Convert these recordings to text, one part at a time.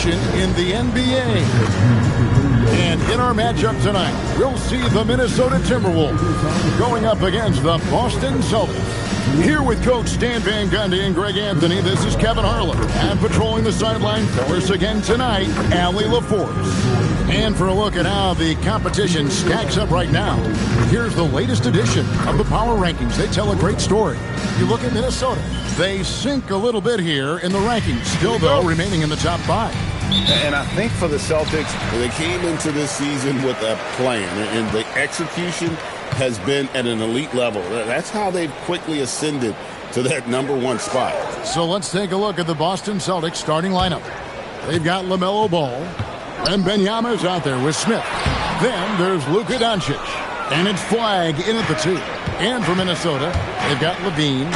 action in the NBA. And in our matchup tonight, we'll see the Minnesota Timberwolves going up against the Boston Celtics. Here with Coach Stan Van Gundy and Greg Anthony, this is Kevin Harlan. And patrolling the sideline for us again tonight, Allie LaForce. And for a look at how the competition stacks up right now, here's the latest edition of the Power Rankings. They tell a great story. You look at Minnesota, they sink a little bit here in the rankings, still though remaining in the top 5. And I think for the Celtics, they came into this season with a plan, and the execution has been at an elite level. That's how they've quickly ascended to that #1 spot. So let's take a look at the Boston Celtics starting lineup. They've got LaMelo Ball, and Wembanyama's out there with Smith. Then there's Luka Doncic, and it's Flagg in at the 2. And for Minnesota, they've got Levine.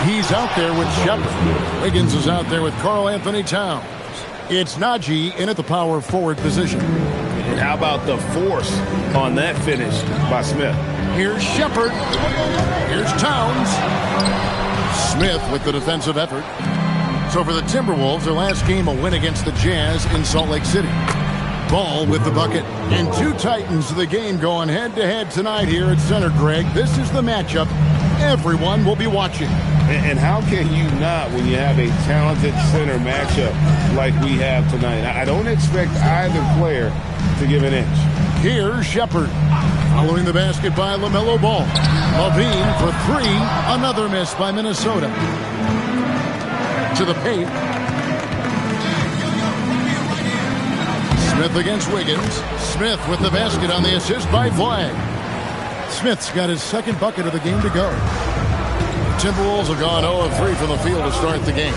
He's out there with Shepard. Wiggins is out there with Karl Anthony Towns. It's Najee in at the power forward position. And how about the force on that finish by Smith? Here's Shepard. Here's Towns. Smith with the defensive effort. So for the Timberwolves, their last game a win against the Jazz in Salt Lake City. Ball with the bucket. And 2 Titans of the game going head-to-head tonight here at center, Greg. This is the matchup everyone will be watching. And how can you not when you have a talented center matchup like we have tonight? I don't expect either player to give an inch. Here's Shepard. Following the basket by LaMelo Ball. Levine for 3. Another miss by Minnesota. To the paint. Smith against Wiggins. Smith with the basket on the assist by Flagg. Smith's got his second bucket of the game to go. The Timberwolves have gone 0 of 3 from the field to start the game.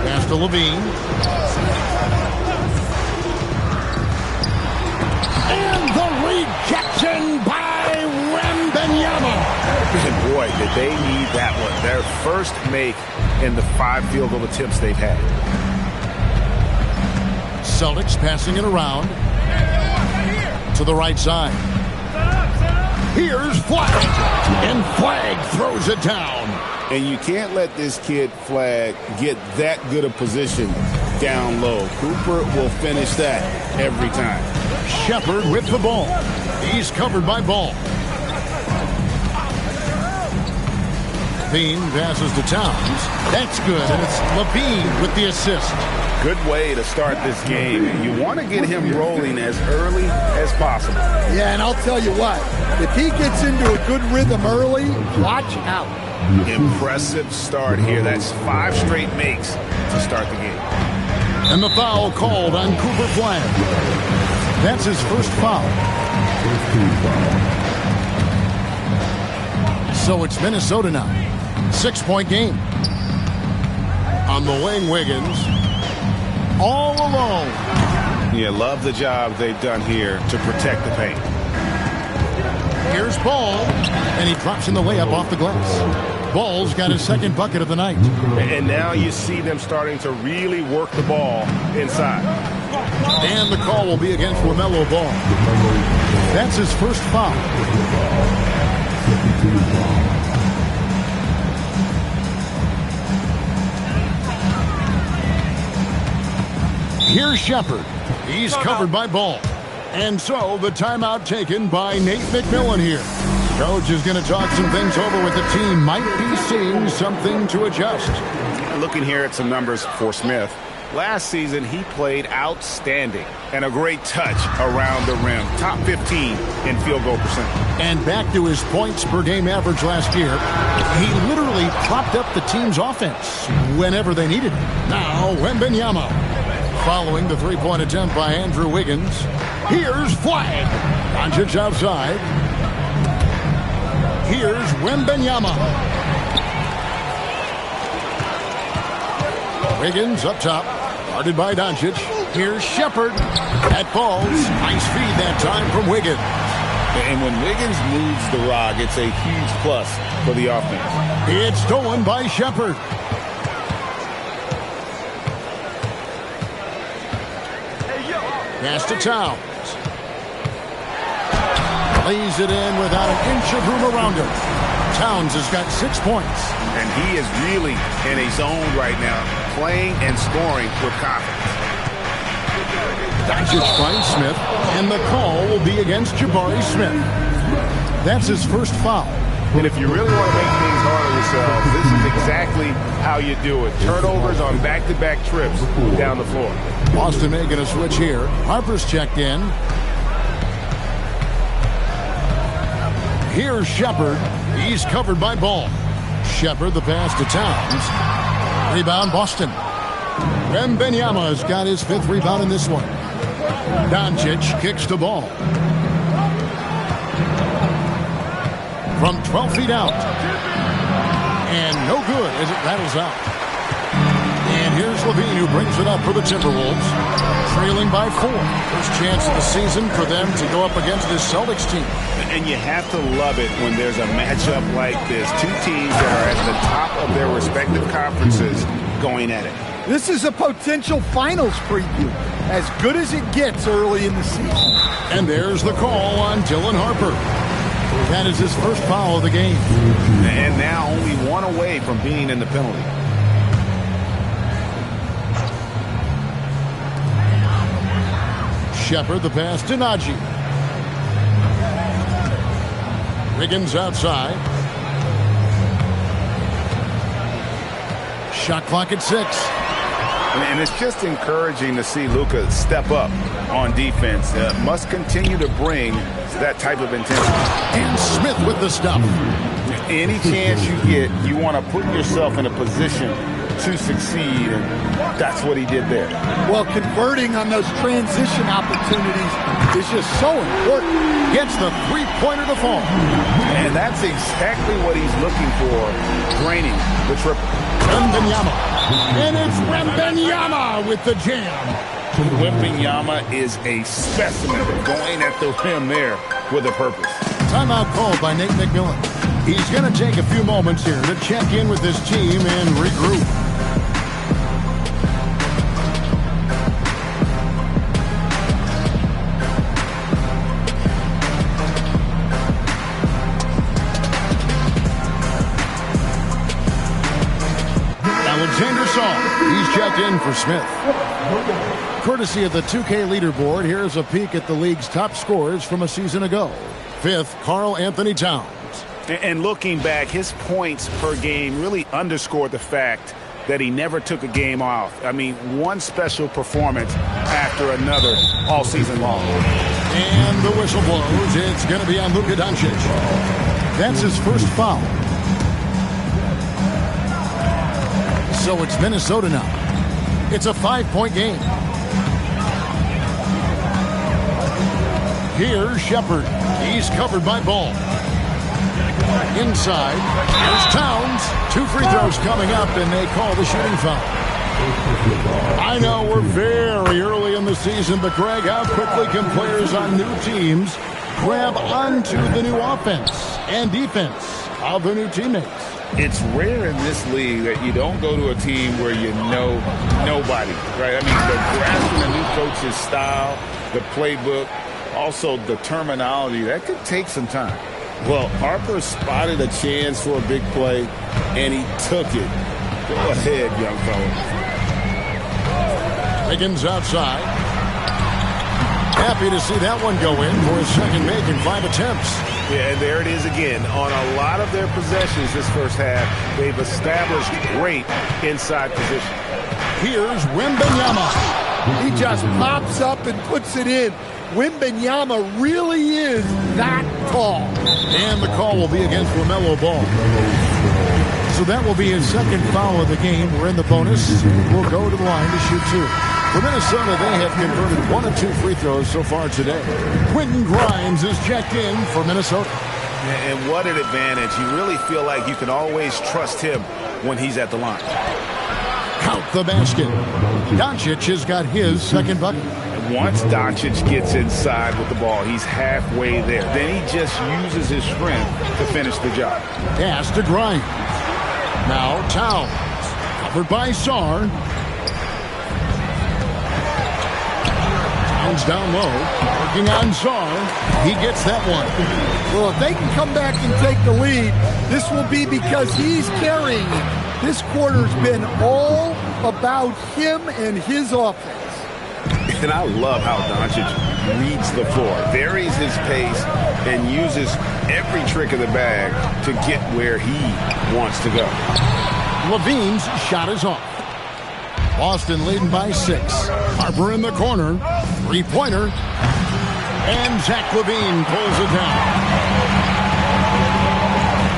Pass to Levine. And the rejection by Wembanyama. And boy, did they need that one. Their first make in the 5 field goal attempts they've had. Celtics passing it around to the right side. Here's Flagg, and Flagg throws it down. And you can't let this kid Flagg get that good a position down low. Cooper will finish that every time. Shepard with the ball. He's covered by Ball. Levine passes to Towns. That's good, and it's Levine with the assist. Good way to start this game. You want to get him rolling as early as possible. Yeah, and I'll tell you what, if he gets into a good rhythm early, watch out. Impressive start here. That's 5 straight makes to start the game. And the foul called on Cooper Flagg. That's his first foul. So it's Minnesota now. 6-point game. On the wing, Wiggins. All alone. Yeah, love the job they've done here to protect the paint. Here's Ball, and he drops in the layup off the glass. Ball's got his second bucket of the night. And now you see them starting to really work the ball inside. And the call will be against LaMelo Ball. That's his first foul. Here's Shepard. He's covered by Ball. And so the timeout taken by Nate McMillan here. Coach is going to talk some things over with the team. Might be seeing something to adjust. Looking here at some numbers for Smith. Last season, he played outstanding and a great touch around the rim. Top 15 in field goal percentage. And back to his points per game average last year. He literally propped up the team's offense whenever they needed it. Now, Wembanyama. Following the 3-point attempt by Andrew Wiggins. Here's Flagg. Doncic outside. Here's Wembanyama. Wiggins up top. Guarded by Doncic. Here's Shepard. That falls. Nice feed that time from Wiggins. And when Wiggins moves the rock, it's a huge plus for the offense. It's stolen by Shepard. Pass to Towns. Lays it in without an inch of room around him. Towns has got 6 points. and he is really in a zone right now, playing and scoring with confidence. Doncic finds Smith, and the call will be against Jabari Smith. That's his first foul. And if you really want to make things hard on yourself, this is exactly how you do it. Turnovers on back-to-back trips down the floor. Boston making a switch here. Harper's checked in. Here's Shepard. He's covered by Ball. Shepard, the pass to Towns. Rebound, Boston. Wembanyama's got his 5th rebound in this one. Doncic kicks the ball. From 12 feet out. And no good as it rattles out. And here's Levine, who brings it up for the Timberwolves. Trailing by 4. First chance of the season for them to go up against this Celtics team. And you have to love it when there's a matchup like this. Two teams that are at the top of their respective conferences going at it. This is a potential finals preview. As good as it gets early in the season. And there's the call on Dylan Harper. That is his first foul of the game. And now only one away from being in the penalty. Shepard, the pass to Najee. Wiggins outside. Shot clock at 6. And it's just encouraging to see Luka step up on defense. Must continue to bring that type of intensity. And Smith with the stop. Any chance you get, you want to put yourself in a position to succeed, and that's what he did there. Well, converting on those transition opportunities is just so important. Gets the three-pointer to fall. And that's exactly what he's looking for, draining the triple. Wembanyama. And it's Wembanyama with the jam. Wembanyama is a specimen, going at the rim there with a purpose. Timeout called by Nate McMillan. He's going to take a few moments here to check in with his team and regroup. Alexander Song. He's checked in for Smith. Courtesy of the 2K leaderboard, here's a peek at the league's top scorers from a season ago. 5th, Karl Anthony Towns. And looking back, his points per game really underscored the fact that he never took a game off. I mean, one special performance after another all season long. And the whistle blows. It's going to be on Luka Doncic. That's his first foul. So it's Minnesota now. It's a 5-point game. Here's Shepard. He's covered by Ball. Inside, here's Towns. 2 free throws coming up, and they call the shooting foul. I know we're very early in the season, but Greg, how quickly can players on new teams grab onto the new offense and defense of their new teammates? It's rare in this league that you don't go to a team where you know nobody, right? I mean, the grasping the new coach's style, the playbook, also the terminology, that could take some time. Well, Harper spotted a chance for a big play, and he took it. Go ahead, young fella. Wiggins outside. Happy to see that one go in for his second make in 5 attempts. Yeah, and there it is again. On a lot of their possessions this first half, they've established great inside position. Here's Wembanyama. He just pops up and puts it in. Wembanyama really is that tall. And the call will be against LaMelo Ball. So that will be his second foul of the game. We're in the bonus. We'll go to the line to shoot 2. For Minnesota, they have converted 1 of 2 free throws so far today. Quentin Grimes is checked in for Minnesota. And what an advantage. You really feel like you can always trust him when he's at the line. Count the basket. Doncic has got his second bucket. Once Doncic gets inside with the ball, he's halfway there. Then he just uses his strength to finish the job. Pass to Grimes. Now Towns. Covered by Sarr. Levines down low. Working on Czar. He gets that one. Well, if they can come back and take the lead, this will be because he's carrying it. This quarter's been all about him and his offense. And I love how Doncic reads the floor, varies his pace, and uses every trick of the bag to get where he wants to go. Levine's shot is off. Boston leading by 6. Harper in the corner. Three-pointer. And Zach LaVine pulls it down.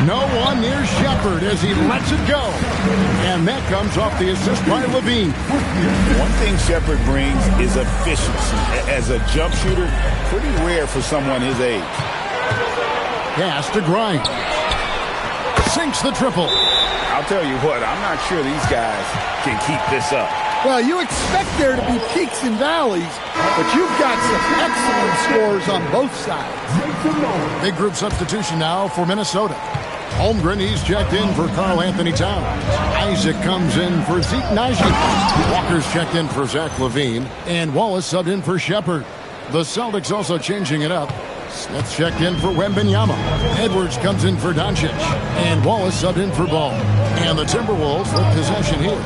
No one near Shepard as he lets it go. And that comes off the assist by LaVine. One thing Shepard brings is efficiency. As a jump shooter, pretty rare for someone his age. Pass to Grimes. Sinks the triple. I'll tell you what, I'm not sure these guys can keep this up. Well, you expect there to be peaks and valleys, but you've got some excellent scores on both sides. Big group substitution now for Minnesota. Holmgren, he's checked in for Karl-Anthony Towns. Isaac comes in for Zeke Naji. Walker's checked in for Zach LaVine. And Wallace subbed in for Shepard. The Celtics also changing it up. Smith checked in for Wembanyama. Edwards comes in for Doncic. And Wallace subbed in for Ball. And the Timberwolves with possession here.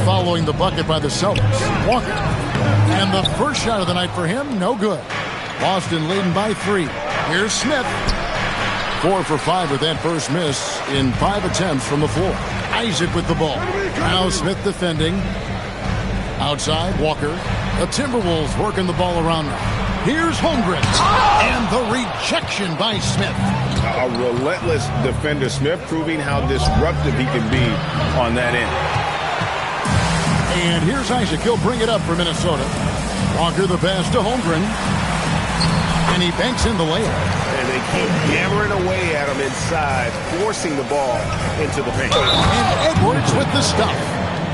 Following the bucket by the Celtics. Walker. And the first shot of the night for him, no good. Boston leading by 3. Here's Smith. 4 for 5 with that first miss in 5 attempts from the floor. Isaac with the ball. Now Smith defending. Outside, Walker. The Timberwolves working the ball around now. Here's Holmgren. And the rejection by Smith. A relentless defender. Smith proving how disruptive he can be on that end. And here's Isaac. He'll bring it up for Minnesota. Walker the pass to Holmgren. And he banks in the layup. And they keep hammering away at him inside, forcing the ball into the paint. And Edwards with the stuff.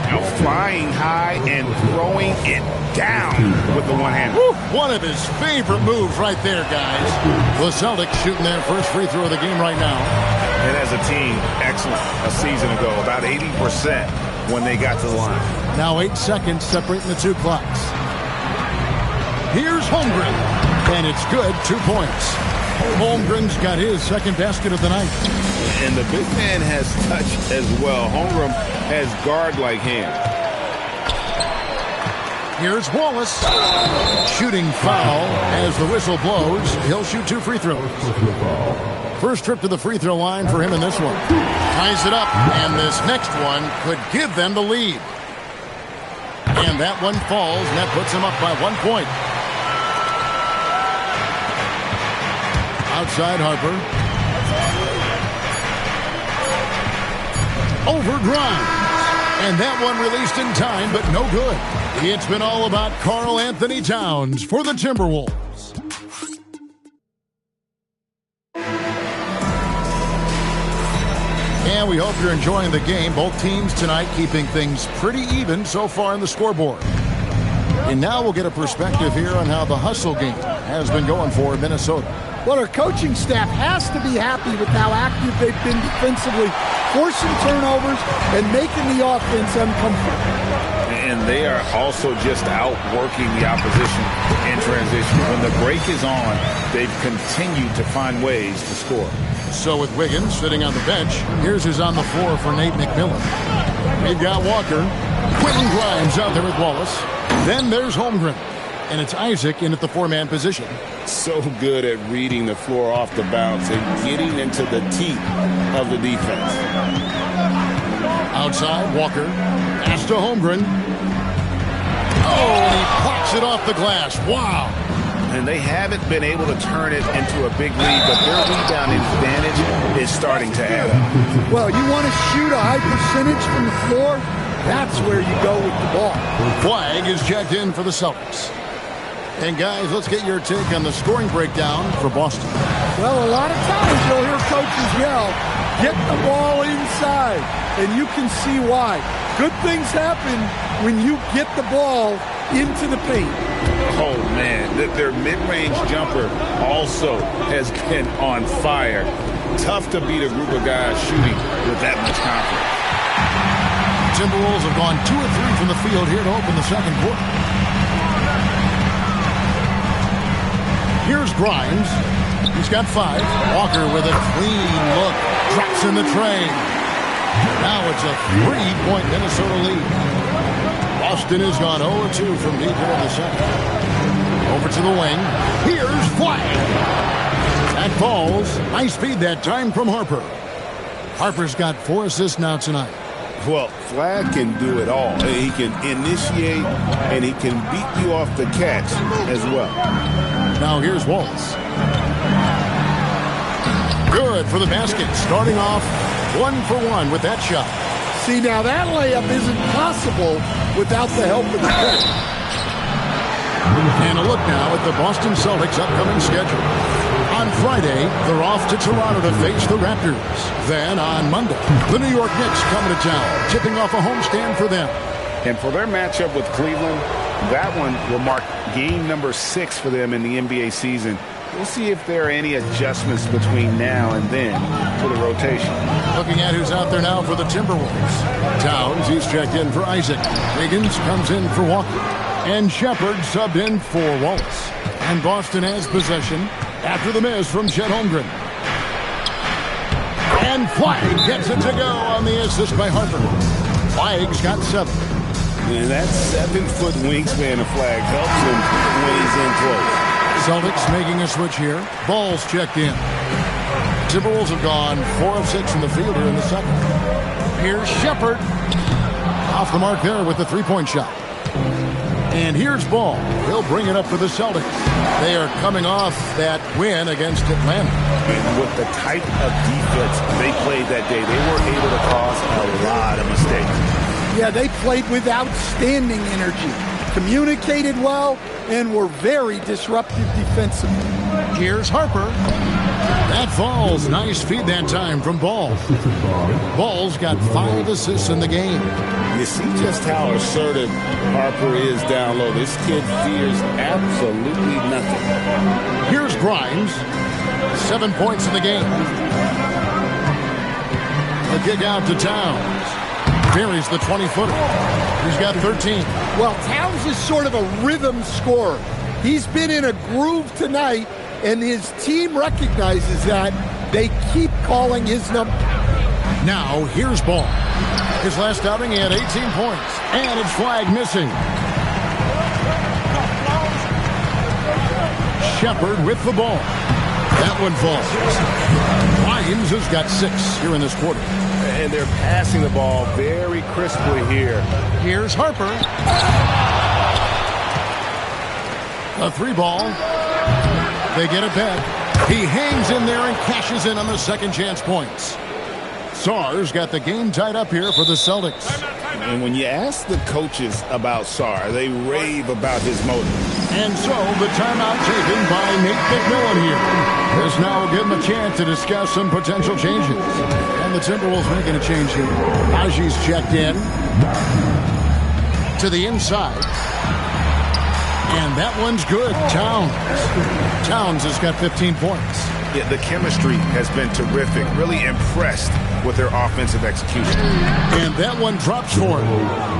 Now flying high and throwing it down with the one-hand. One of his favorite moves right there, guys. The Celtics shooting their first free throw of the game right now. And as a team, excellent a season ago. About 80% when they got to the line. Now 8 seconds separating the two clocks. Here's Holmgren. And it's good, 2 points. Holmgren's got his second basket of the night. And the big man has touch as well. Holmgren has guard-like hands. Here's Wallace. Shooting foul as the whistle blows. He'll shoot 2 free throws. First trip to the free throw line for him in this one. Ties it up, and this next one could give them the lead. And that one falls, and that puts him up by 1 point. Outside Harper. Over Grimes. And that one released in time, but no good. It's been all about Karl-Anthony Towns for the Timberwolves. And we hope you're enjoying the game. Both teams tonight keeping things pretty even so far in the scoreboard. And now we'll get a perspective here on how the hustle game has been going for Minnesota. Well, our coaching staff has to be happy with how active they've been defensively, forcing turnovers and making the offense uncomfortable. And they are also just outworking the opposition in transition. When the break is on, they've continued to find ways to score. So with Wiggins sitting on the bench, here's who's on the floor for Nate McMillan. We've got Walker, Quentin Grimes out there with Wallace. Then there's Holmgren. And it's Isaac in at the 4-man position. So good at reading the floor off the bounce and getting into the teeth of the defense. Outside, Walker. Pass to Holmgren. Oh, and he pops it off the glass. Wow. And they haven't been able to turn it into a big lead, but their rebounding advantage is starting to add up. Well, you want to shoot a high percentage from the floor? That's where you go with the ball. Flag is checked in for the Celtics. And guys, let's get your take on the scoring breakdown for Boston. Well, a lot of times you'll hear coaches yell, get the ball inside, and you can see why. Good things happen when you get the ball into the paint. Oh, man, their mid-range jumper also has been on fire. Tough to beat a group of guys shooting with that much confidence. Timberwolves have gone 2 of 3 from the field here to open the second quarter. Here's Grimes. He's got 5. Walker with a clean look. Drops in the tray. Now it's a 3-point Minnesota lead. Boston has gone 0-2 from deep into the second. Over to the wing. Here's Flag. That falls. Nice feed that time from Harper. Harper's got 4 assists now tonight. Well, Flag can do it all. He can initiate, and he can beat you off the catch as well. Now here's Wallace. Good for the basket. Starting off 1 for 1 with that shot. See, now that layup isn't possible without the help of the coach. And a look now at the Boston Celtics' upcoming schedule. On Friday, they're off to Toronto to face the Raptors. Then on Monday, the New York Knicks coming to town, tipping off a homestand for them. And for their matchup with Cleveland, that one will mark game number 6 for them in the NBA season. We'll see if there are any adjustments between now and then to the rotation. Looking at who's out there now for the Timberwolves. Towns, he's checked in for Isaac. Wiggins comes in for Walker. And Shepard subbed in for Wallace. And Boston has possession after the miss from Chet Holmgren. And Flag gets it to go on the assist by Harper. Flag's got 7. And that 7-foot wingspan of Flag helps him when he's in close. Celtics making a switch here. Ball's checked in. Timberwolves have gone 4 of 6 from the field here in the second. Here's Shepard. Off the mark there with the 3-point shot. And here's Ball. He'll bring it up for the Celtics. They are coming off that win against Atlanta. And with the type of defense they played that day, they were able to cause a lot of mistakes. Yeah, they played with outstanding energy, communicated well, and were very disruptive defensively. Here's Harper. That falls. Nice feed that time from Ball. Ball's got 5 assists in the game. You see just how assertive Harper is down low. This kid fears absolutely nothing. Here's Grimes. 7 points in the game. The kick out to Towns. Buries the 20-footer. He's got 13. Well, Towns is sort of a rhythm scorer. He's been in a groove tonight, and his team recognizes that. They keep calling his number. Now, here's Ball. His last outing, he had 18 points. And it's Flag missing. Shepard with the ball. That one falls. Grimes has got 6 here in this quarter. And they're passing the ball very crisply here. Here's Harper. A 3 ball. They get it back. He hangs in there and cashes in on the second chance points. Sarr's got the game tied up here for the Celtics. And when you ask the coaches about Sarr, they rave about his motive. And so the timeout taken by Nate McMillan here. This now will give him a chance to discuss some potential changes. And the Timberwolves making a change here. Naji's checked in to the inside. And that one's good. Towns has got 15 points. Yeah, the chemistry has been terrific. Really impressed with their offensive execution. And that one drops for him.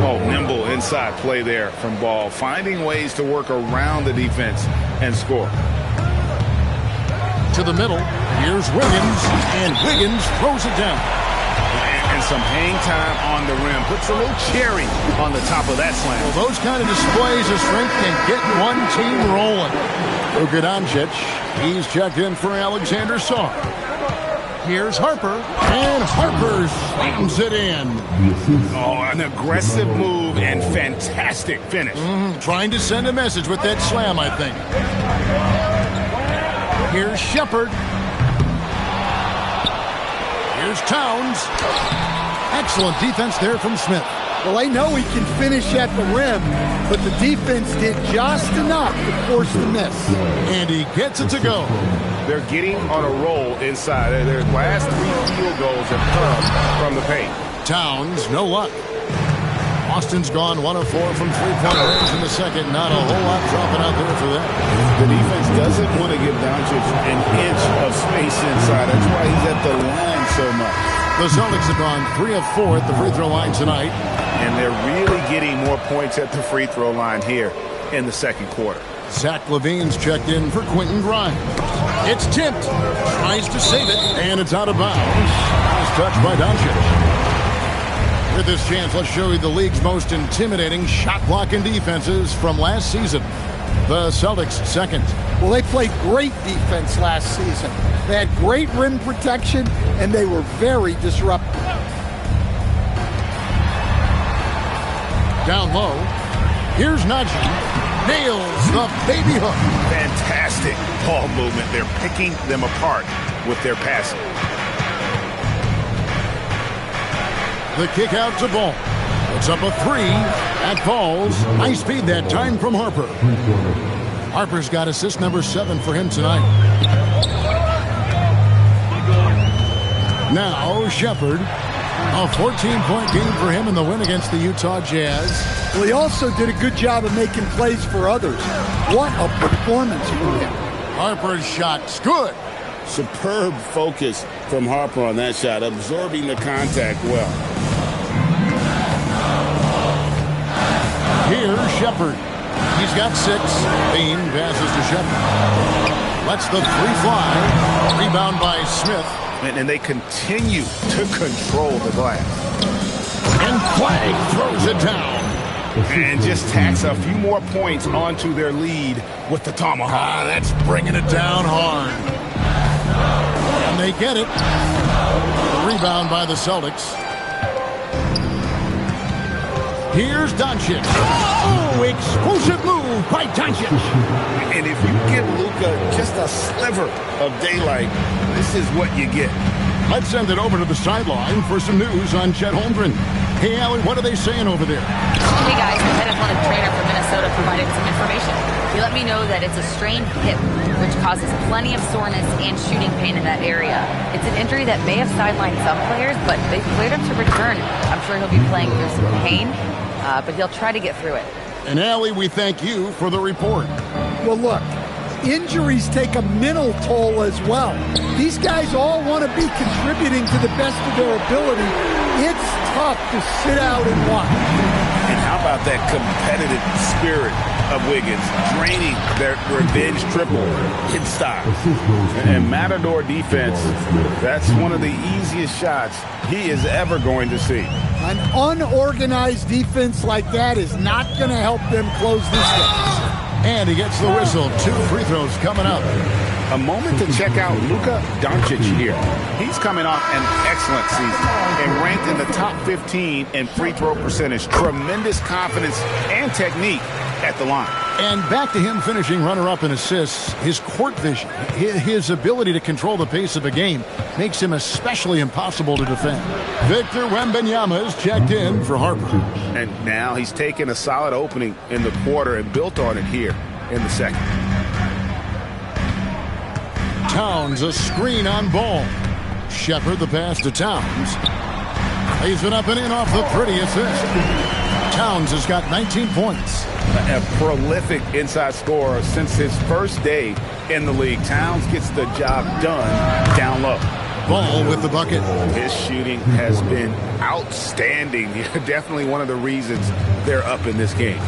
Oh, nimble inside play there from Ball. Finding ways to work around the defense and score. To the middle. Here's Wiggins. And Wiggins throws it down. And some hang time on the rim. Puts a little cherry on the top of that slam. Well, those kind of displays of strength can get one team rolling. Luka Doncic. He's checked in for Alexander Sarr. Here's Harper. And Harper slams it in. Oh, an aggressive move and fantastic finish. Trying to send a message with that slam, I think. Here's Shepard. Here's Towns. Excellent defense there from Smith. Well, they know he can finish at the rim, but the defense did just enough to force the miss. And he gets it to go. They're getting on a roll inside. Their last 3 field goals have come from the paint. Towns, no luck. Boston's gone 1 of 4 from 3-point range in the second. Not a whole lot dropping out there for them. The defense doesn't want to give Doncic an inch of space inside. That's why he's at the line so much. The Celtics have gone 3 of 4 at the free throw line tonight. And they're really getting more points at the free throw line here in the second quarter. Zach LaVine's checked in for Quentin Grimes. It's tipped. Tries to save it. And it's out of bounds. Nice touch by Doncic. With this chance, let's show you the league's most intimidating shot-blocking defenses from last season. The Celtics second. Well, they played great defense last season. They had great rim protection, and they were very disruptive. Down low. Here's Najee. Nails the baby hook. Fantastic ball movement. They're picking them apart with their passing. The kick out to Ball. It's up a three. That falls. Nice speed that time from Harper. Harper's got assist number 7 for him tonight. Now Shepherd. A 14-point game for him in the win against the Utah Jazz. Well, he also did a good job of making plays for others. What a performance from him. Harper's shot's good. Superb focus from Harper on that shot, absorbing the contact well. Here's Shepherd. He's got 6. Bean passes to Shepherd. Lets the 3 fly. Rebound by Smith. And they continue to control the glass. And Flagg throws it down. And just tacks a few more points onto their lead with the tomahawk. That's bringing it down hard. And they get it. The rebound by the Celtics. Here's Doncic. Oh, explosive move by Doncic. And if you give Luka just a sliver of daylight, this is what you get. Let's send it over to the sideline for some news on Chet Holmgren. Hey, Allie, what are they saying over there? Hey, guys, the head athletic trainer from Minnesota provided some information. He let me know that it's a strained hip, which causes plenty of soreness and shooting pain in that area. It's an injury that may have sidelined some players, but they've cleared him to return. I'm sure he'll be playing through some pain, but he'll try to get through it. And, Allie, we thank you for the report. Well, look, injuries take a mental toll as well. These guys all want to be contributing to the best of their ability. It's tough to sit out and watch. And how about that competitive spirit of Wiggins, draining their revenge triple in style. And Matador defense, that's one of the easiest shots he is ever going to see. An unorganized defense like that is not going to help them close this game. And he gets the whistle. 2 free throws coming up. A moment to check out Luka Doncic here. He's coming off an excellent season and ranked in the top 15 in free throw percentage. Tremendous confidence and technique at the line. And back to him finishing runner-up in assists. His court vision, his ability to control the pace of a game makes him especially impossible to defend. Victor Wembanyama is checked in for Harper. And now he's taken a solid opening in the quarter and built on it here in the second. Towns, a screen on Ball. Shepherd, the pass to Towns. Lays it up and in off the pretty assist. Towns has got 19 points. A prolific inside scorer since his first day in the league. Towns gets the job done down low. Ball with the bucket. His shooting has been outstanding. Definitely one of the reasons they're up in this game.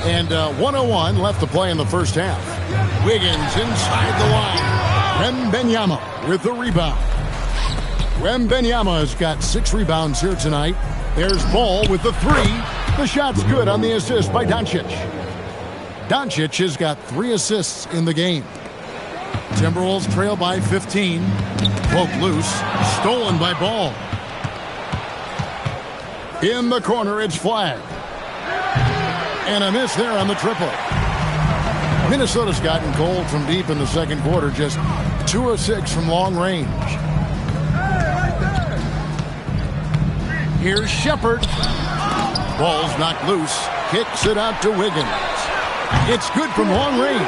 And 101 left to play in the first half. Wiggins inside the line. Wembanyama with the rebound. Wembanyama has got 6 rebounds here tonight. There's Ball with the 3. The shot's good on the assist by Doncic. Doncic has got 3 assists in the game. Timberwolves trail by 15. Poke loose. Stolen by Ball. In the corner, it's Flagg. And a miss there on the triple. Minnesota's gotten cold from deep in the second quarter. Just 2 of 6 from long range. Here's Shepherd. Ball's knocked loose. Kicks it out to Wiggins. It's good from long range.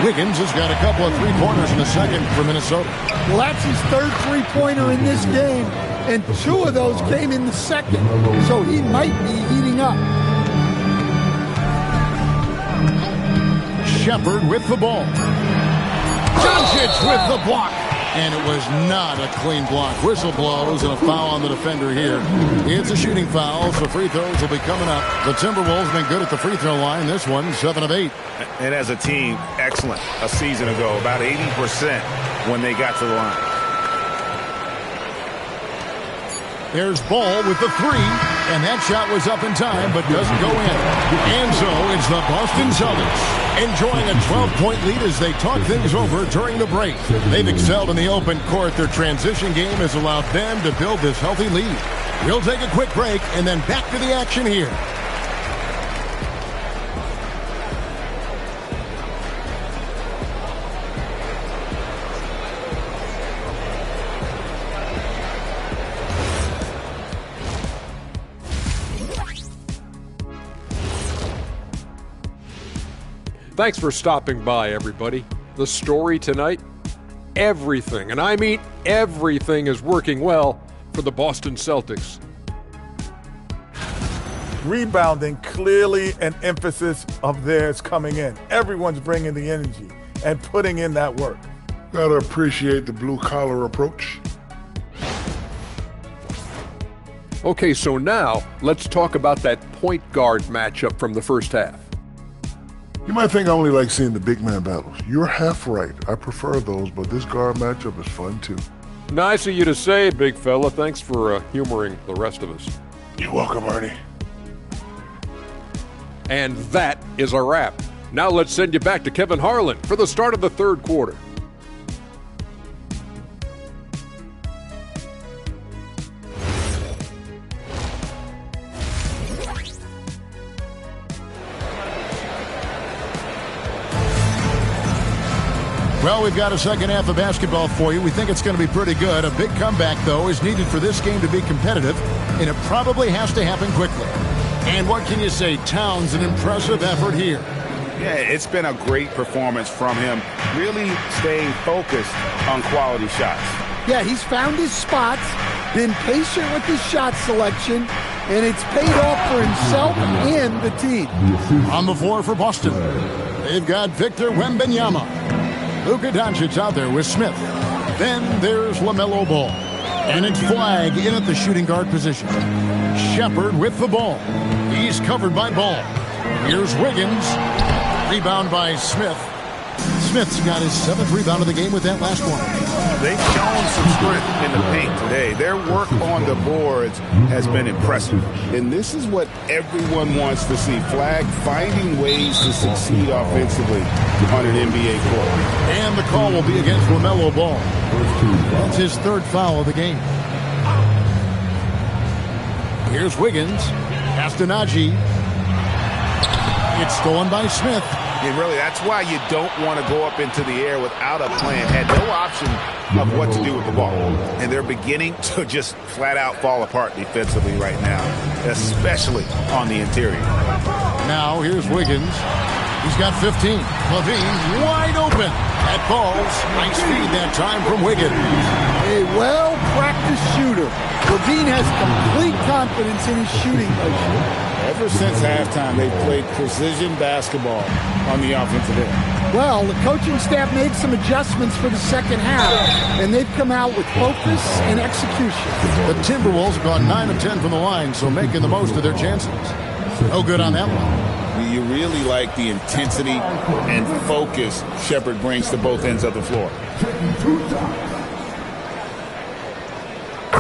Wiggins has got a couple of 3-pointers in the second for Minnesota. Well, that's his 3rd 3-pointer in this game, and 2 of those came in the second, so he might be heating up. Shepherd with the ball. Doncic with the block. And it was not a clean block. Whistle blows and a foul on the defender here. It's a shooting foul, so free throws will be coming up. The Timberwolves have been good at the free throw line. This one, 7 of 8. And as a team, excellent a season ago. About 80% when they got to the line. There's Ball with the 3, and that shot was up in time, but doesn't go in. And so it's the Boston Celtics enjoying a 12-point lead as they talk things over during the break. They've excelled in the open court. Their transition game has allowed them to build this healthy lead. We'll take a quick break and then back to the action here. Thanks for stopping by, everybody. The story tonight, everything, and I mean everything, is working well for the Boston Celtics. Rebounding, clearly an emphasis of theirs coming in. Everyone's bringing the energy and putting in that work. Gotta appreciate the blue-collar approach. Okay, so now let's talk about that point guard matchup from the first half. You might think I only like seeing the big man battles. You're half right. I prefer those, but this guard matchup is fun too. Nice of you to say, big fella. Thanks for humoring the rest of us. You're welcome, Ernie. And that is a wrap. Now let's send you back to Kevin Harlan for the start of the third quarter. Well, we've got a second half of basketball for you. We think it's going to be pretty good. A big comeback, though, is needed for this game to be competitive, and it probably has to happen quickly. And what can you say? Towns, an impressive effort here. Yeah, it's been a great performance from him, really staying focused on quality shots. Yeah, he's found his spots, been patient with his shot selection, and it's paid off for himself and the team. On the floor for Boston, they've got Victor Wembanyama. Luka Doncic out there with Smith. Then there's LaMelo Ball. And it's Flag in at the shooting guard position. Shepard with the ball. He's covered by Ball. Here's Wiggins. Rebound by Smith. Smith's got his 7th rebound of the game with that last one. They've shown some strength in the paint today. Their work on the boards has been impressive. And this is what everyone wants to see. Flag finding ways to succeed offensively on an NBA court. And the call will be against LaMelo Ball. That's his 3rd foul of the game. Here's Wiggins. Pass to Najee. It's stolen by Smith. And really, that's why you don't want to go up into the air without a plan. Had no option of what to do with the ball. And they're beginning to just flat out fall apart defensively right now, especially on the interior. Now here's Wiggins. He's got 15. Levine wide open. That falls. Nice feed that time from Wiggins. A well-practiced shooter. Levine has complete confidence in his shooting motion. Ever since halftime, they've played precision basketball on the offensive end. Well, the coaching staff made some adjustments for the second half, and they've come out with focus and execution. The Timberwolves have gone 9 of 10 from the line, so making the most of their chances. No good on that one. You really like the intensity and focus Shepard brings to both ends of the floor.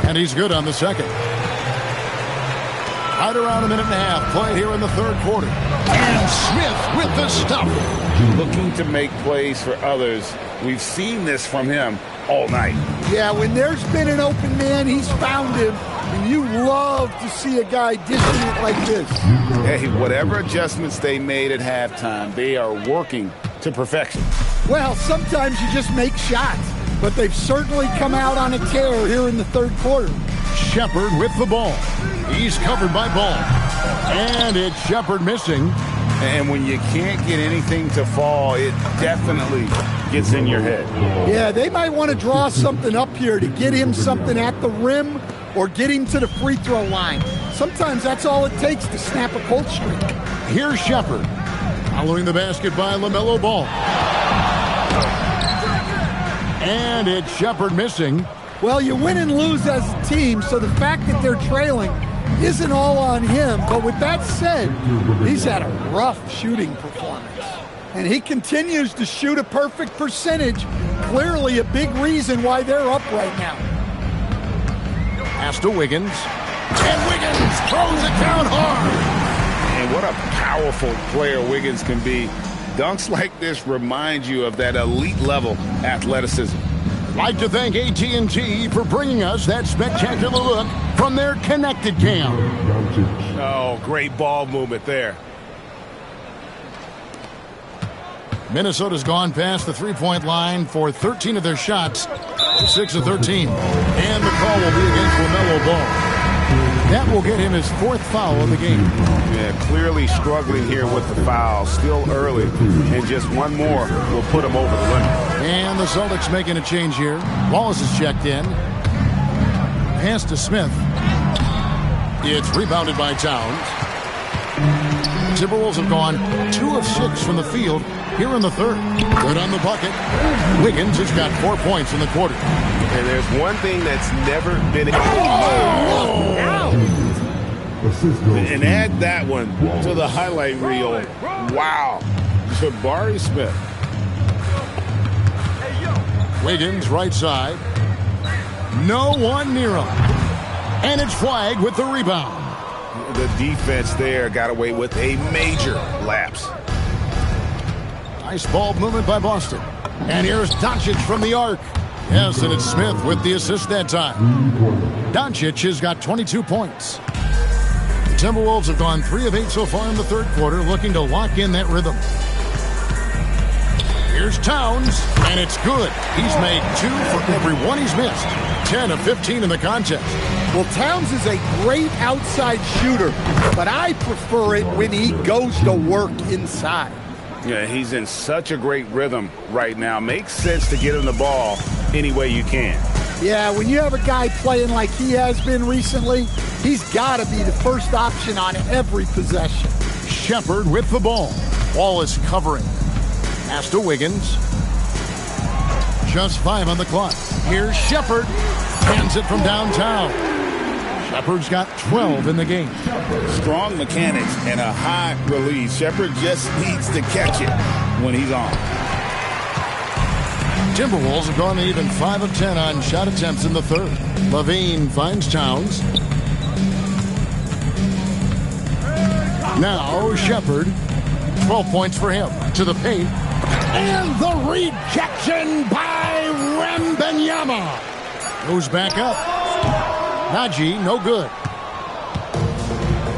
And he's good on the second. Right around a minute and a half played here in the third quarter. And Smith with the stuff. Looking to make plays for others. We've seen this from him all night. Yeah, when there's been an open man, he's found him. And you love to see a guy dishing it like this. Hey, whatever adjustments they made at halftime, they are working to perfection. Well, sometimes you just make shots. But they've certainly come out on a tear here in the third quarter. Shepard with the ball. He's covered by Ball. And it's Shepard missing. And when you can't get anything to fall, it definitely gets in your head. Yeah, they might want to draw something up here to get him something at the rim or get him to the free throw line. Sometimes that's all it takes to snap a cold streak. Here's Shepard. Following the basket by LaMelo Ball. And it's Sheppard missing. Well, you win and lose as a team, so the fact that they're trailing isn't all on him. But with that said, he's had a rough shooting performance. And he continues to shoot a perfect percentage. Clearly a big reason why they're up right now. Pass to Wiggins. And Wiggins throws it down hard. And what a powerful player Wiggins can be. Dunks like this remind you of that elite level athleticism. Like to thank AT&T for bringing us that spectacular look from their connected cam. Oh, great ball movement there. Minnesota's gone past the three-point line for 13 of their shots, 6 of 13. And the call will be against LaMelo Ball. That will get him his 4th foul of the game. Yeah, clearly struggling here with the foul. Still early, and just one more will put him over the limit. And the Celtics making a change here. Wallace is checked in. Pass to Smith. It's rebounded by Towns. The Timberwolves have gone 2 of 6 from the field here in the third. Good on the bucket. Wiggins has got 4 points in the quarter. And there's one thing that's never been... And add that one to the highlight reel. Wow. Jabari Smith. Wiggins, right side. No one near him. And it's Flag with the rebound. The defense there got away with a major lapse. Nice ball movement by Boston. And here's Doncic from the arc. Yes, and it's Smith with the assist that time. Doncic has got 22 points. The Timberwolves have gone 3 of 8 so far in the third quarter, looking to lock in that rhythm. Here's Towns, and it's good. He's made 2 for every one he's missed. 10 of 15 in the contest. Well, Towns is a great outside shooter, but I prefer it when he goes to work inside. Yeah, he's in such a great rhythm right now. Makes sense to get him the ball any way you can. Yeah, when you have a guy playing like he has been recently, he's got to be the first option on every possession. Sheppard with the ball. Wallace covering. Pass to Wiggins. Just 5 on the clock. Here's Sheppard. Hands it from downtown. Sheppard's got 12 in the game. Strong mechanics and a high release. Sheppard just needs to catch it when he's on. Timberwolves have gone even 5 of 10 on shot attempts in the third. LaVine finds Towns. Now Sheppard. 12 points for him. To the paint. And the rejection by Wembanyama. Goes back up. Najee, no good.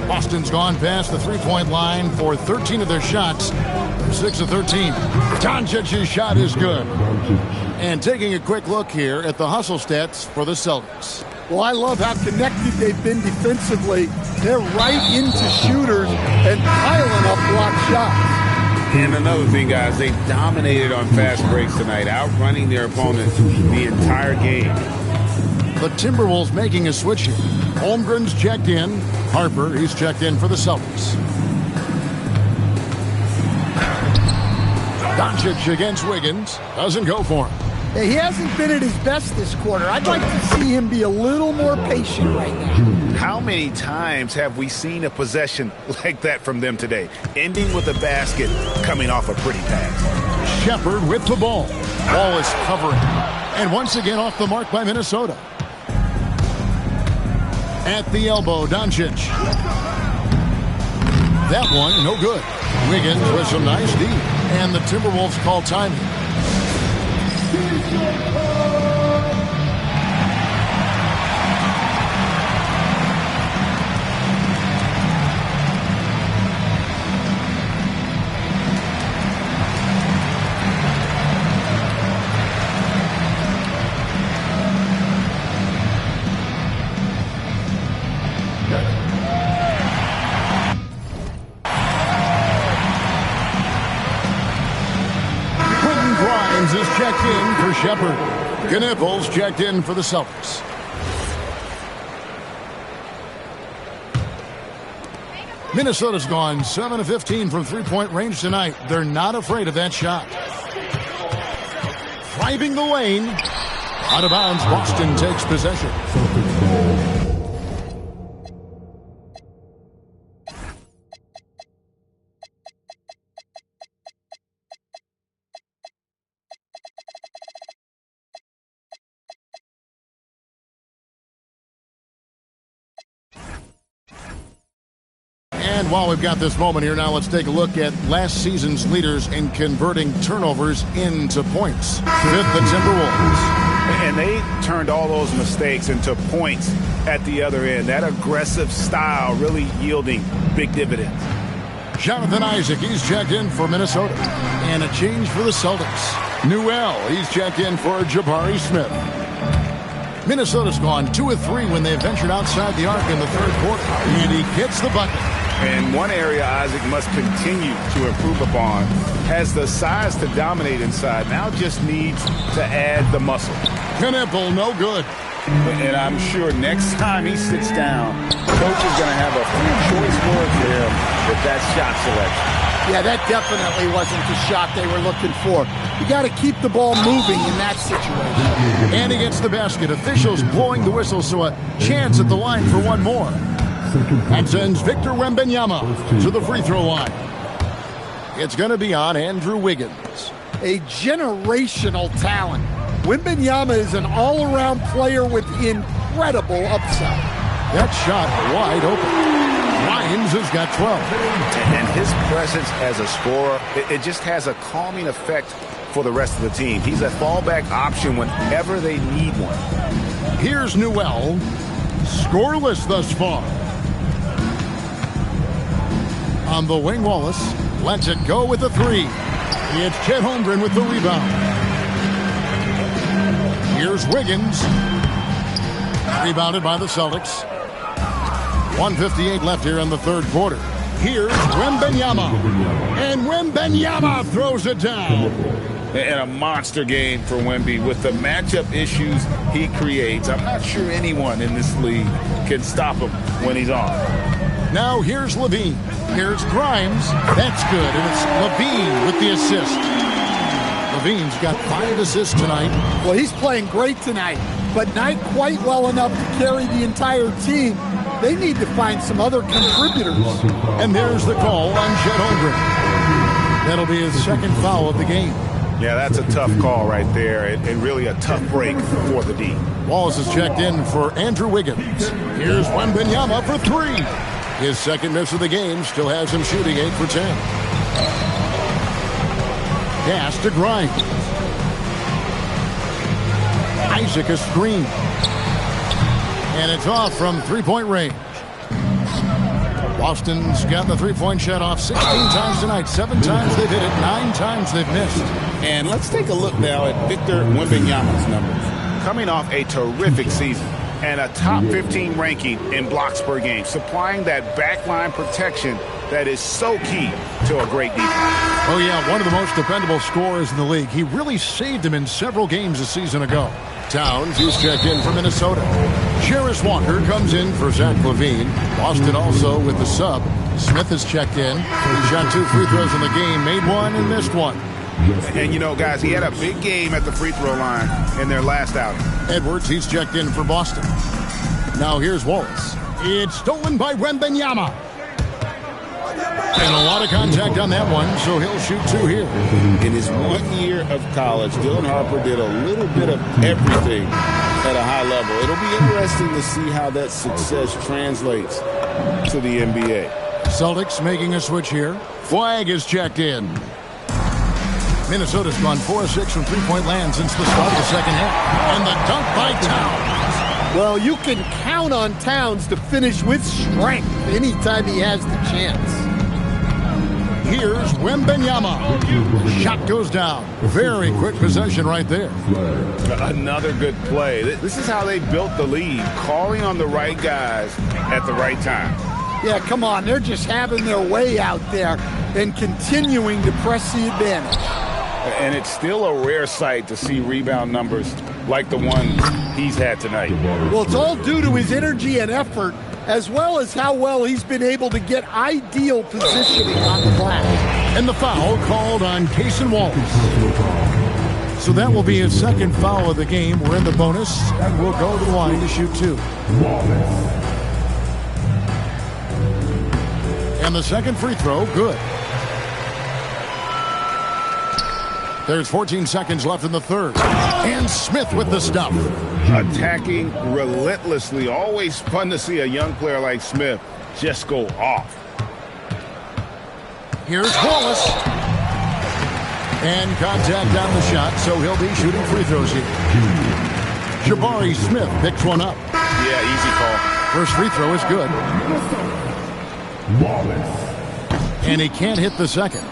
Boston's gone past the three-point line for 13 of their shots. 6 of 13. Doncic's shot is good. And taking a quick look here at the hustle stats for the Celtics. Well, I love how connected they've been defensively. They're right into shooters and piling up block shots. And another thing, guys, they dominated on fast breaks tonight, outrunning their opponent the entire game. The Timberwolves making a switch here. Holmgren's checked in. Harper, he's checked in for the Celtics. Doncic against Wiggins. Doesn't go for him. Yeah, he hasn't been at his best this quarter. I'd like to see him be a little more patient right now. How many times have we seen a possession like that from them today? Ending with a basket, coming off a pretty pass. Sheppard with the ball. Ball is covering. And once again off the mark by Minnesota. At the elbow, Doncic. That one, no good. Wiggins with some nice D. And the Timberwolves call time. Is checked in for Sheppard. Knipples checked in for the Celtics. Minnesota's gone 7 of 15 from three-point range tonight. They're not afraid of that shot. driving the lane. Out of bounds, Boston takes possession. And while we've got this moment here, now let's take a look at last season's leaders in converting turnovers into points. Fifth, the Timberwolves. And they turned all those mistakes into points at the other end. That aggressive style really yielding big dividends. Jonathan Isaac, he's checked in for Minnesota. And a change for the Celtics. Newell, he's checked in for Jabari Smith. Minnesota's gone 2 of 3 when they ventured outside the arc in the third quarter. And he gets the bucket. And one area Isaac must continue to improve upon, has the size to dominate inside, now just needs to add the muscle. Knipple, no good. And I'm sure next time he sits down, coach is going to have a few choice words for him with that shot selection. Yeah, that definitely wasn't the shot they were looking for. You got to keep the ball moving in that situation. And he gets the basket. Officials blowing the whistle, so a chance at the line for one more. That sends Victor Wembanyama to the free throw line. It's going to be on Andrew Wiggins. A generational talent. Wembanyama is an all-around player with incredible upside. That shot wide open. Lyons has got 12. And his presence as a scorer, it just has a calming effect for the rest of the team. He's a fallback option whenever they need one. Here's Newell. Scoreless thus far. On the wing, Wallace lets it go with the 3. It's Chet Holmgren with the rebound. Here's Wiggins. Rebounded by the Celtics. 1:58 left here in the third quarter. Here's Wembanyama. And Wembanyama throws it down. And a monster game for Wemby with the matchup issues he creates. I'm not sure anyone in this league can stop him when he's on. Now here's Levine. Here's Grimes. That's good. And it's Levine with the assist. Levine's got 5 assists tonight. Well, he's playing great tonight, but not quite well enough to carry the entire team. They need to find some other contributors. And there's the call on Chet Holmgren. That'll be his second foul of the game. Yeah, that's a tough call right there, and really a tough break for the D. Wallace is checked in for Andrew Wiggins. Here's Wembanyama for 3. His second miss of the game still has him shooting 8 for 10. Pass to Grimes. Isaac a screen. And it's off from three-point range. Boston's got the three-point shot off 16 times tonight. 7 times they've hit it, 9 times they've missed. And let's take a look now at Victor Wembanyama's numbers. Coming off a terrific season and a top 15 ranking in blocks per game, supplying that backline protection that is so key to a great defense. Oh, yeah, one of the most dependable scorers in the league. He really saved him in several games a season ago. Towns, he's checked in for Minnesota. Jarris Walker comes in for Zach LaVine. Boston also with the sub. Smith is checked in. He shot 2 free throws in the game, made 1 and missed 1. And, you know, guys, he had a big game at the free throw line in their last outing. Edwards, he's checked in for Boston. Now here's Wallace. It's stolen by Wembanyama. And a lot of contact on that one, so he'll shoot 2 here. In his 1 year of college, Dylan Harper did a little bit of everything at a high level. It'll be interesting to see how that success translates to the NBA. Celtics making a switch here. Flag is checked in. Minnesota's gone 4 of 6 from three-point land since the start of the second half. And the dunk by Towns. Well, you can count on Towns to finish with strength anytime he has the chance. Here's Wembanyama. Shot goes down. Very quick possession right there. Another good play. This is how they built the lead, calling on the right guys at the right time. Yeah, come on. They're just having their way out there and continuing to press the advantage. And it's still a rare sight to see rebound numbers like the one he's had tonight. Well, it's all due to his energy and effort, as well as how well he's been able to get ideal positioning on the glass. And the foul called on Cason Wallace. So that will be his second foul of the game. We're in the bonus, and we'll go to the line to shoot 2. And the second free throw, good. There's 14 seconds left in the third. And Smith with the stuff. Attacking relentlessly. Always fun to see a young player like Smith just go off. Here's Wallace. And contact on the shot, so he'll be shooting free throws here. Jabari Smith picks one up. Yeah, easy call. First free throw is good. And he can't hit the second.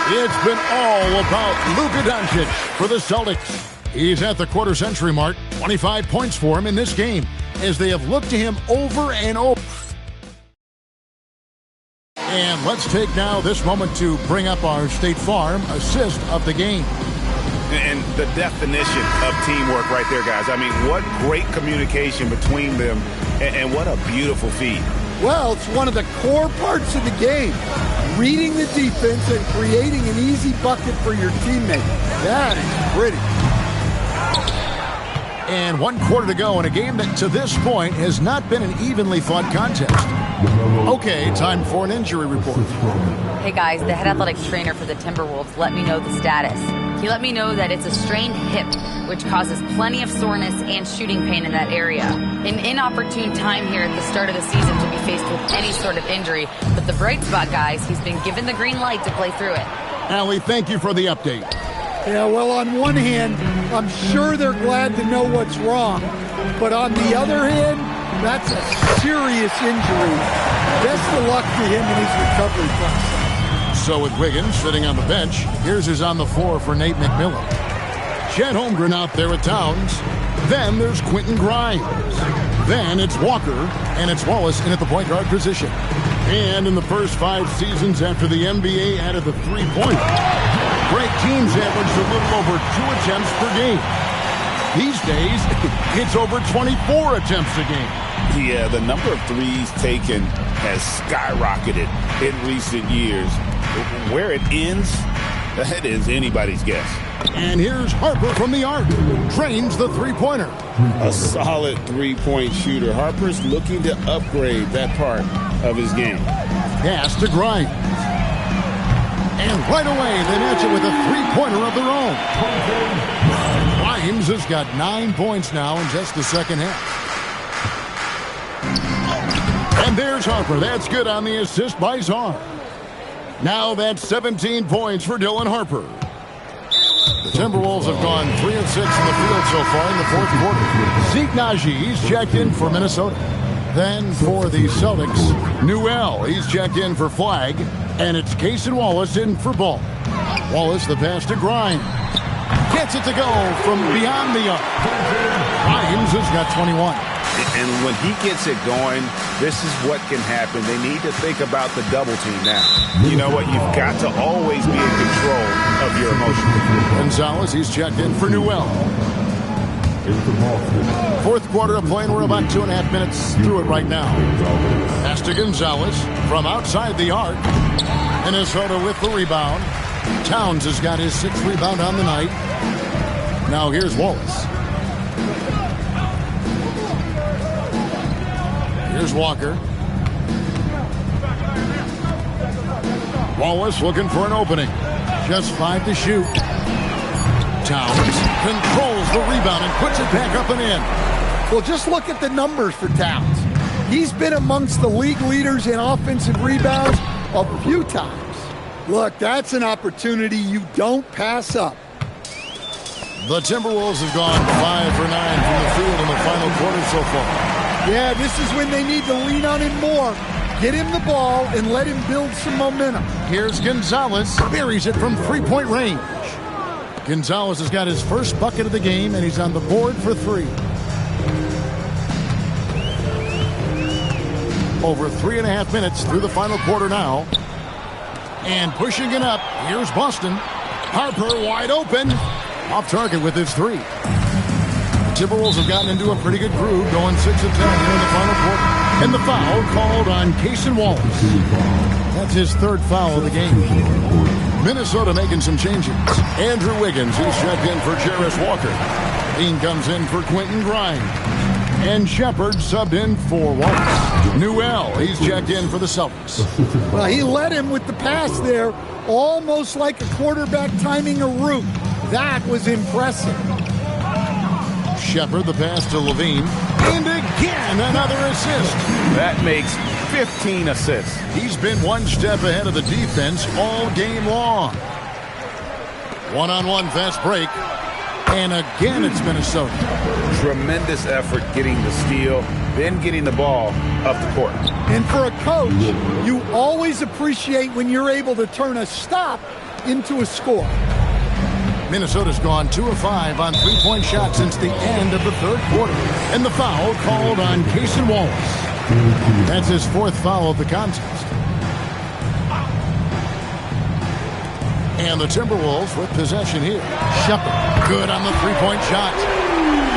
It's been all about Luka Doncic for the Celtics. He's at the quarter century mark. 25 points for him in this game as they have looked to him over and over. And let's take now this moment to bring up our State Farm assist of the game. And the definition of teamwork right there, guys. I mean, what great communication between them, and what a beautiful feed. Well, it's one of the core parts of the game. Reading the defense and creating an easy bucket for your teammate. That is pretty. And 1 quarter to go in a game that to this point has not been an evenly fought contest. Okay, time for an injury report. Hey guys, the head athletics trainer for the Timberwolves let me know the status. He let me know that it's a strained hip, which causes plenty of soreness and shooting pain in that area. An inopportune time here at the start of the season to be faced with any sort of injury, but the bright spot, guys, he's been given the green light to play through it. Allie, thank you for the update. Yeah, well, on one hand, I'm sure they're glad to know what's wrong. But on the other hand, that's a serious injury. Best of luck to him in his recovery process. So with Wiggins sitting on the bench, here's who's on the floor for Nate McMillan. Chet Holmgren out there with Towns. Then there's Quentin Grimes. Then it's Walker, and it's Wallace in at the point guard position. And in the first 5 seasons after the NBA added the three-pointer, great teams averaged a little over 2 attempts per game. These days, it's over 24 attempts a game. Yeah, the number of threes taken has skyrocketed in recent years. Where it ends, that is anybody's guess. And here's Harper from the arc. Drains the three-pointer. A solid three-point shooter. Harper's looking to upgrade that part of his game. Pass to Grimes. And right away, they match it with a three-pointer of their own. Grimes has got 9 points now in just the second half. And there's Harper. That's good on the assist by Czar. Now that's 17 points for Dylan Harper. The Timberwolves have gone 3 of 6 in the field so far in the fourth quarter. Zeke Naji, he's checked in for Minnesota. Then for the Celtics, Newell, he's checked in for Flag. And it's Cason Wallace in for Ball. Wallace, the pass to Grimes. Gets it to go from beyond the arc. Grimes has got 21. And when he gets it going, this is what can happen. They need to think about the double team now. You know what? You've got to always be in control of your emotions. Gonzalez, he's checked in for Newell. Fourth quarter of play, and we're about 2.5 minutes through it right now. Pass to Gonzalez from outside the arc. Minnesota with the rebound. Towns has got his 6th rebound on the night. Now here's Wallace. Here's Walker. Wallace looking for an opening. Just 5 to shoot. Towns controls the rebound and puts it back up and in. Well, just look at the numbers for Towns. He's been amongst the league leaders in offensive rebounds a few times. Look, that's an opportunity you don't pass up. The Timberwolves have gone 5 for 9 from the field in the final quarter so far. Yeah, this is when they need to lean on him more. Get him the ball and let him build some momentum. Here's Gonzalez. Buries it from three-point range. Gonzalez has got his first bucket of the game, and he's on the board for 3. Over 3.5 minutes through the final quarter now. And pushing it up, here's Boston. Harper wide open. Off target with his 3. Timberwolves have gotten into a pretty good groove, going 6 of 10 here in the final quarter. And the foul called on Cason Wallace. That's his 3rd foul of the game. Minnesota making some changes. Andrew Wiggins, he's checked in for Jarris Walker. Dean comes in for Quentin Grimes. And Shepard subbed in for Wallace. Newell, he's checked in for the Celtics. Well, he led him with the pass there, almost like a quarterback timing a route. That was impressive. Shepard, the pass to Levine. And again, another assist. That makes 15 assists. He's been one step ahead of the defense all game long. One-on-one fast break. And again, it's Minnesota. Tremendous effort getting the steal, then getting the ball up the court. And for a coach, you always appreciate when you're able to turn a stop into a score. Minnesota's gone 2 of 5 on three-point shots since the end of the third quarter. And the foul called on Cason Wallace. That's his 4th foul of the contest. And the Timberwolves with possession here. Shepard, good on the three-point shot.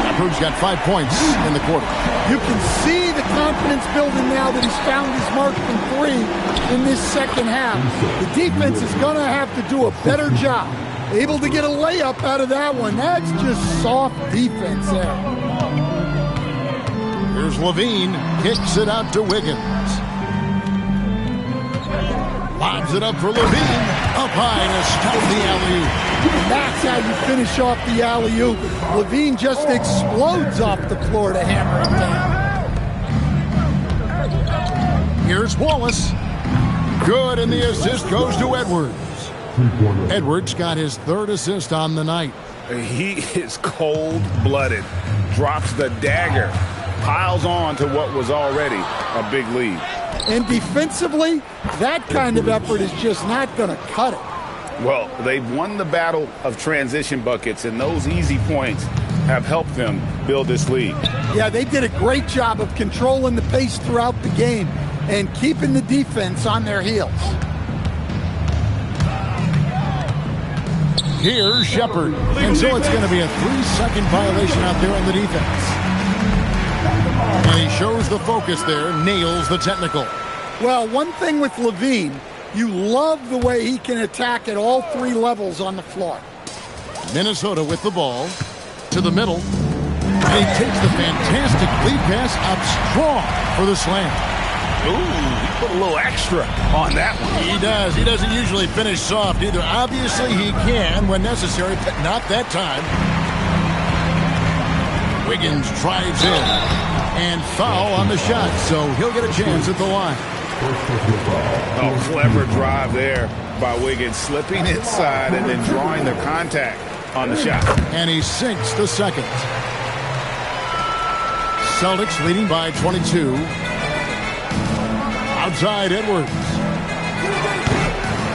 Shepard's got 5 points in the quarter. You can see the confidence building now that he's found his mark from 3 in this second half. The defense is going to have to do a better job. Able to get a layup out of that one. That's just soft defense there. Here's Levine, kicks it out to Wiggins. Lobs it up for Levine. Up high to stop the alley-oop. That's how you finish off the alley-oop. Levine just explodes off the floor to hammer it down. Here's Wallace. Good, and the assist goes to Edwards. Edwards got his 3rd assist on the night. He is cold-blooded. Drops the dagger. Piles on to what was already a big lead. And defensively, that kind of effort is just not going to cut it. Well, they've won the battle of transition buckets, and those easy points have helped them build this lead. Yeah, they did a great job of controlling the pace throughout the game and keeping the defense on their heels. Here's Shepard. And so it's going to be a 3-second violation out there on the defense. And he shows the focus there, nails the technical. Well, one thing with Levine, you love the way he can attack at all 3 levels on the floor. Minnesota with the ball to the middle. And he takes the fantastic lead pass up strong for the slam. Ooh, he put a little extra on that one. He does. He doesn't usually finish soft either. Obviously, he can when necessary, but not that time. Wiggins drives in. And foul on the shot, so he'll get a chance at the line. Oh, clever drive there by Wiggins, slipping inside and then drawing the contact on the shot. And he sinks the second. Celtics leading by 22. Outside Edwards.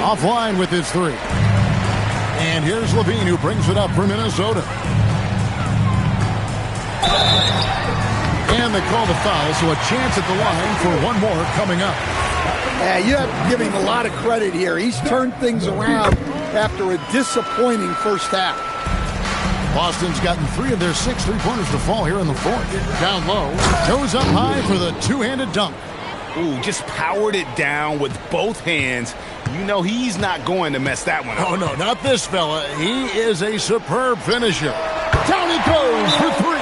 Offline with his 3. And here's Levine who brings it up for Minnesota. And they call the foul, so a chance at the line for one more coming up. Yeah, you have to give him a lot of credit here. He's turned things around after a disappointing first half. Boston's gotten 3 of their 6 3-pointers to fall here in the 4th. Down low, goes up high for the 2-handed dunk. Ooh, just powered it down with both hands. You know he's not going to mess that one up. Oh, no, not this fella. He is a superb finisher. Down he goes for 3.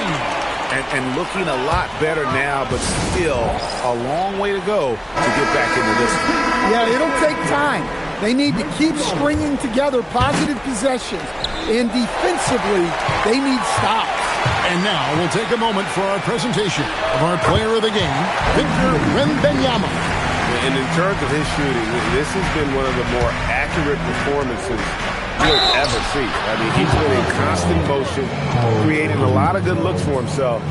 And looking a lot better now, but still a long way to go to get back into this one. Yeah, it'll take time. They need to keep stringing together positive possessions. And defensively, they need stops. And now we'll take a moment for our presentation of our player of the game, Victor Wembanyama. And in terms of his shooting, this has been one of the more accurate performances you'll ever see. I mean, he's been in constant motion, creating a lot of good looks for himself.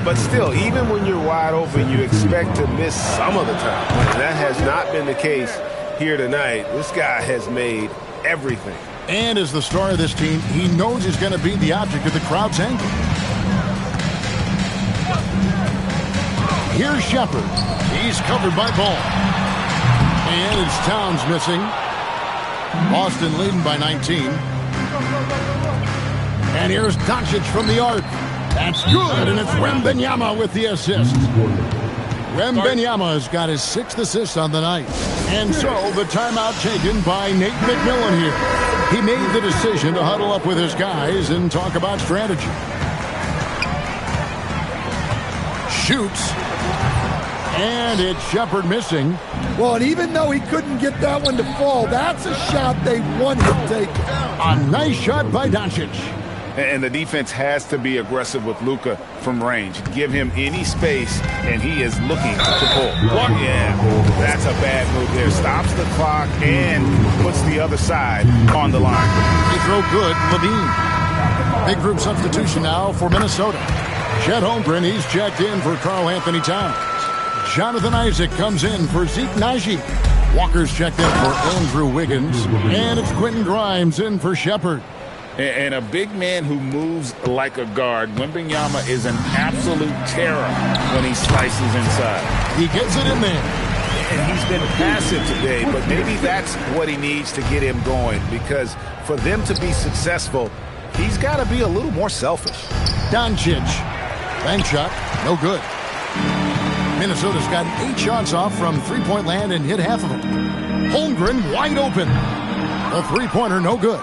But still, even when you're wide open, you expect to miss some of the time. And that has not been the case here tonight. This guy has made everything. And as the star of this team, he knows he's going to be the object of the crowd's anger. Here's Shepard. He's covered by Ball. And it's Towns missing. Boston leading by 19. And here's Doncic from the arc. That's good, and it's Wembanyama with the assist. Wembanyama's got his 6th assist on the night. And so the timeout taken by Nate McMillan here. He made the decision to huddle up with his guys and talk about strategy. Shoots. And it's Shepherd missing. Well, and even though he couldn't get that one to fall, that's a shot they want him taken. A nice shot by Doncic. And the defense has to be aggressive with Luka from range. Give him any space, and he is looking to pull. Yeah, that's a bad move there. Stops the clock and puts the other side on the line. They throw good, Levine. Big group substitution now for Minnesota. Chet Holmgren, he's checked in for Karl Anthony Towns. Jonathan Isaac comes in for Zeke Naji. Walker's checked in for Andrew Wiggins. And it's Quentin Grimes in for Shepherd. And a big man who moves like a guard. Wembanyama is an absolute terror when he slices inside. He gets it in there. And he's been passive today, but maybe that's what he needs to get him going, because for them to be successful, he's got to be a little more selfish. Doncic. Bank shot. No good. Minnesota's got 8 shots off from three-point land and hit half of them. Holmgren wide open. A three-pointer, no good.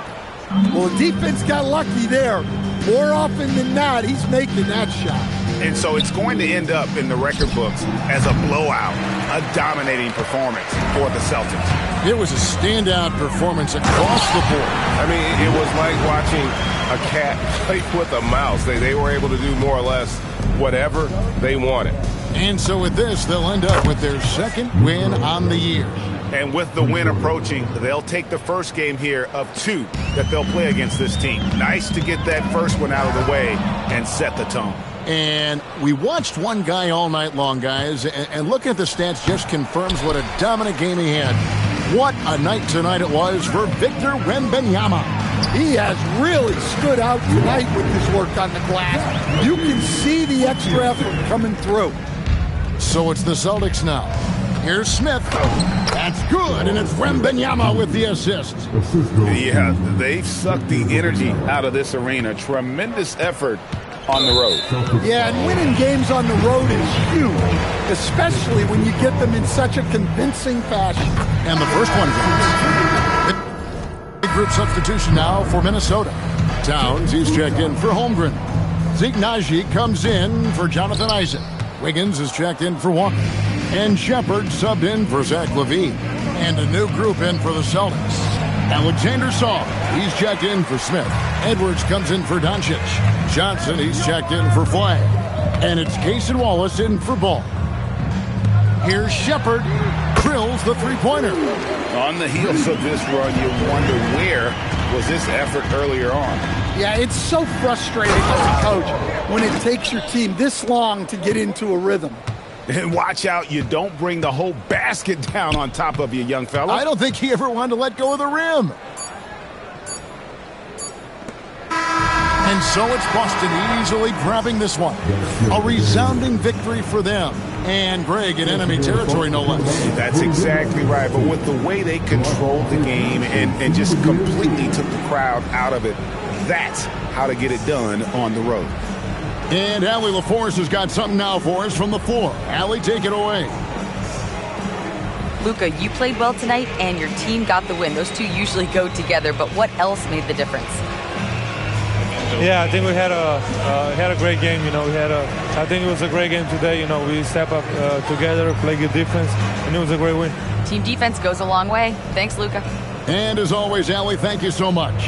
Well, the defense got lucky there. More often than not, he's making that shot. And so it's going to end up in the record books as a blowout, a dominating performance for the Celtics. It was a standout performance across the board. I mean, it was like watching a cat play with a mouse. They were able to do more or less whatever they wanted. And so with this, they'll end up with their 2nd win on the year. And with the win approaching, they'll take the first game here of 2 that they'll play against this team. Nice to get that first one out of the way and set the tone. And we watched one guy all night long, guys, and looking at the stats just confirms what a dominant game he had. What a night tonight it was for Victor Wembanyama. He has really stood out tonight with his work on the glass. You can see the extra effort coming through. So it's the Celtics now. Here's Smith. That's good, and it's Wembanyama with the assist. Yeah, they've sucked the energy out of this arena. Tremendous effort on the road. Yeah, and winning games on the road is huge, especially when you get them in such a convincing fashion. And the first one goes. Big group substitution now for Minnesota. Towns, he's checked in for Holmgren. Zeke Naji comes in for Jonathan Isaac. Wiggins is checked in for Walker. And Shepherd subbed in for Zach LaVine. And a new group in for the Celtics. Alexander Saw, he's checked in for Smith. Edwards comes in for Doncic. Johnson, he's checked in for Flagg. And it's Cason Wallace in for Ball. Here's Shepherd, drills the three-pointer. On the heels of this run, you wonder where was this effort earlier on. Yeah, it's so frustrating as a coach when it takes your team this long to get into a rhythm. And watch out, you don't bring the whole basket down on top of you, young fella. I don't think he ever wanted to let go of the rim. And so it's Boston easily grabbing this one. A resounding victory for them. And Greg in enemy territory, no less. That's exactly right. But with the way they controlled the game and just completely took the crowd out of it, that's how to get it done on the road. And Allie LaForce has got something now for us from the floor. Allie, take it away. Luka, you played well tonight, and your team got the win. Those two usually go together, but what else made the difference? Yeah, I think we had a great game. You know, I think it was a great game today. You know, we step up together, play good defense, and it was a great win. Team defense goes a long way. Thanks, Luka. And as always, Allie, thank you so much.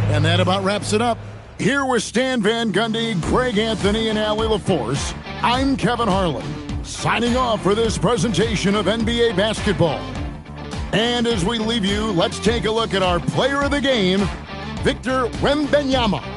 And that about wraps it up. Here with Stan Van Gundy, Greg Anthony, and Allie LaForce, I'm Kevin Harlan, signing off for this presentation of NBA basketball. And as we leave you, let's take a look at our player of the game, Victor Wembanyama.